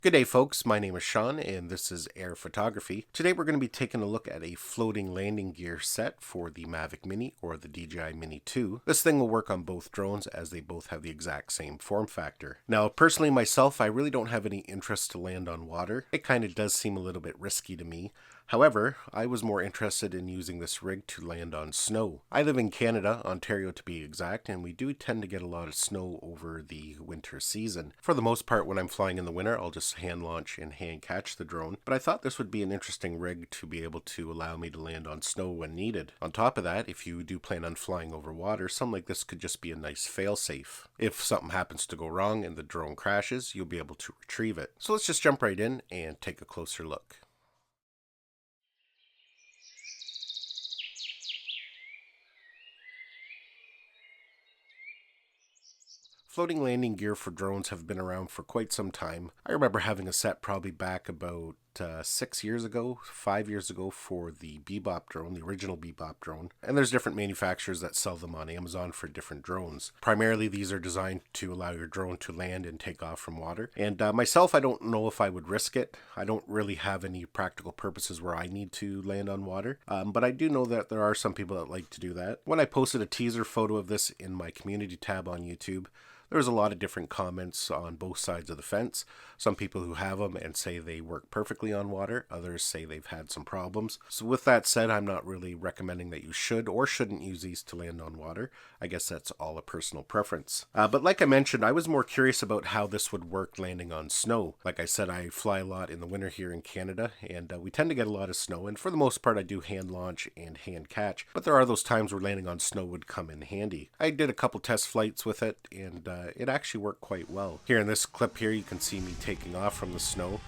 Good day, folks. My name is Sean, and this is Air Photography. Today we're going to be taking a look at a floating landing gear set for the Mavic Mini or the DJI Mini 2. This thing will work on both drones as they both have the exact same form factor. Now, personally myself, I really don't have any interest to land on water. It kind of does seem a little bit risky to me. However, I was more interested in using this rig to land on snow. I live in Canada, Ontario to be exact, and we do tend to get a lot of snow over the winter season. For the most part, when I'm flying in the winter, I'll just hand launch and hand catch the drone, but I thought this would be an interesting rig to be able to allow me to land on snow when needed. On top of that, if you do plan on flying over water, something like this could just be a nice fail-safe. If something happens to go wrong and the drone crashes, you'll be able to retrieve it. So let's just jump right in and take a closer look. Floating landing gear for drones have been around for quite some time. I remember having a set probably back about 6 years ago, 5 years ago for the Bebop drone, the original Bebop drone. And there's different manufacturers that sell them on Amazon for different drones. Primarily these are designed to allow your drone to land and take off from water. And myself, I don't know if I would risk it. I don't really have any practical purposes where I need to land on water. But I do know that there are some people that like to do that. When I posted a teaser photo of this in my community tab on YouTube, there's a lot of different comments on both sides of the fence. Some people who have them and say they work perfectly on water. Others say they've had some problems. So with that said, I'm not really recommending that you should or shouldn't use these to land on water. I guess that's all a personal preference. But like I mentioned, I was more curious about how this would work landing on snow. Like I said, I fly a lot in the winter here in Canada, and we tend to get a lot of snow. And for the most part, I do hand launch and hand catch. But there are those times where landing on snow would come in handy. I did a couple test flights with it, and it actually worked quite well. Here in this clip here, you can see me taking off from the snow,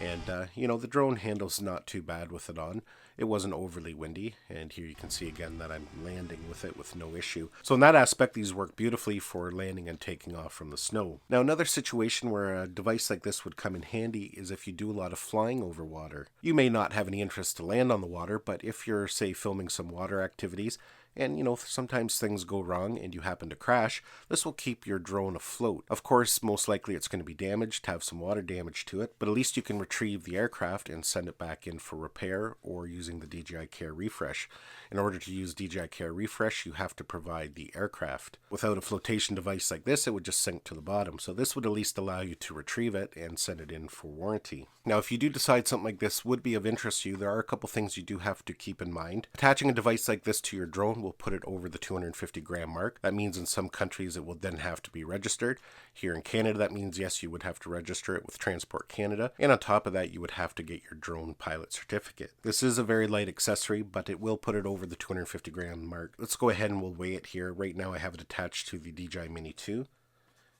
and the drone handles not too bad with it on. It wasn't overly windy, and here you can see again that I'm landing with it with no issue. So in that aspect, these work beautifully for landing and taking off from the snow. Now, another situation where a device like this would come in handy is if you do a lot of flying over water. You may not have any interest to land on the water, but if you're, say, filming some water activities, and sometimes things go wrong and you happen to crash, this will keep your drone afloat. Of course, most likely it's going to be damaged, have some water damage to it, but at least you can retrieve the aircraft and send it back in for repair or using the DJI Care Refresh. In order to use DJI Care Refresh, you have to provide the aircraft. Without a flotation device like this, it would just sink to the bottom, so this would at least allow you to retrieve it and send it in for warranty. Now, if you do decide something like this would be of interest to you, there are a couple things you do have to keep in mind. Attaching a device like this to your drone will put it over the 250 gram mark. That means in some countries it will then have to be registered. Here in Canada, that means yes, you would have to register it with Transport Canada, and on top of that, you would have to get your drone pilot certificate. This is a very light accessory, but it will put it over the 250 gram mark. Let's go ahead and we'll weigh it here. Right now I have it attached to the DJI Mini 2,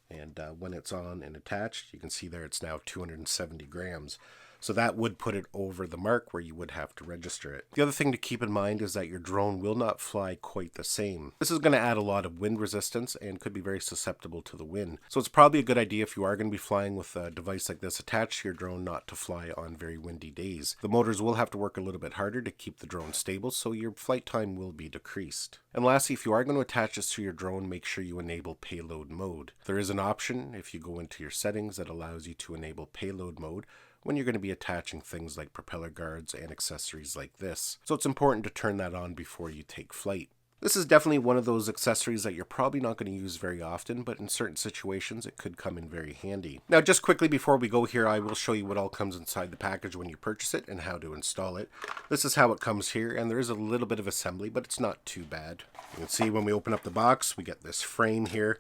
and when it's on and attached, you can see there it's now 270 grams. So that would put it over the mark where you would have to register it. The other thing to keep in mind is that your drone will not fly quite the same. This is going to add a lot of wind resistance and could be very susceptible to the wind. So it's probably a good idea if you are going to be flying with a device like this attached to your drone not to fly on very windy days. The motors will have to work a little bit harder to keep the drone stable, so your flight time will be decreased. And lastly, if you are going to attach this to your drone, make sure you enable payload mode. There is an option if you go into your settings that allows you to enable payload mode when you're going to be attaching things like propeller guards and accessories like this. So it's important to turn that on before you take flight. This is definitely one of those accessories that you're probably not going to use very often, but in certain situations it could come in very handy. Now, just quickly before we go here, I will show you what all comes inside the package when you purchase it and how to install it. This is how it comes here, and there is a little bit of assembly, but it's not too bad. You can see when we open up the box, we get this frame here.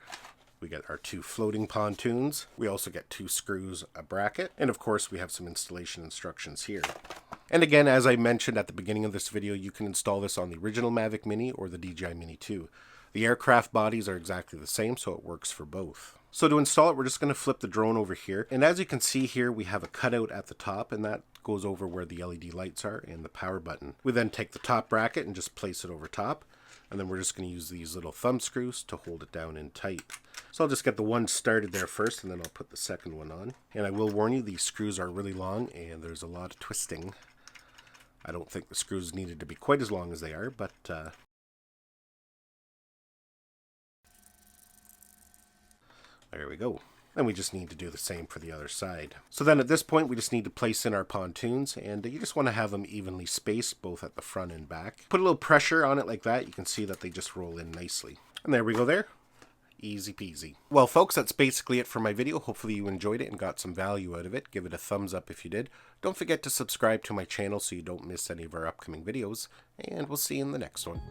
We get our 2 floating pontoons. We also get 2 screws, a bracket, and of course we have some installation instructions here. And again, as I mentioned at the beginning of this video, you can install this on the original Mavic Mini or the DJI Mini 2. The aircraft bodies are exactly the same, so it works for both. So to install it, we're just going to flip the drone over here. And as you can see here, we have a cutout at the top, and that goes over where the LED lights are and the power button. We then take the top bracket and just place it over top. And then we're just going to use these little thumb screws to hold it down in tight. So I'll just get the one started there first, and then I'll put the second one on. And I will warn you, these screws are really long, and there's a lot of twisting. I don't think the screws needed to be quite as long as they are, but there we go. And we just need to do the same for the other side. So then at this point, we just need to place in our pontoons, and you just want to have them evenly spaced, both at the front and back. Put a little pressure on it like that. You can see that they just roll in nicely. And there we go there. Easy peasy. Well, folks, that's basically it for my video. Hopefully you enjoyed it and got some value out of it. Give it a thumbs up if you did. Don't forget to subscribe to my channel so you don't miss any of our upcoming videos. And we'll see you in the next one.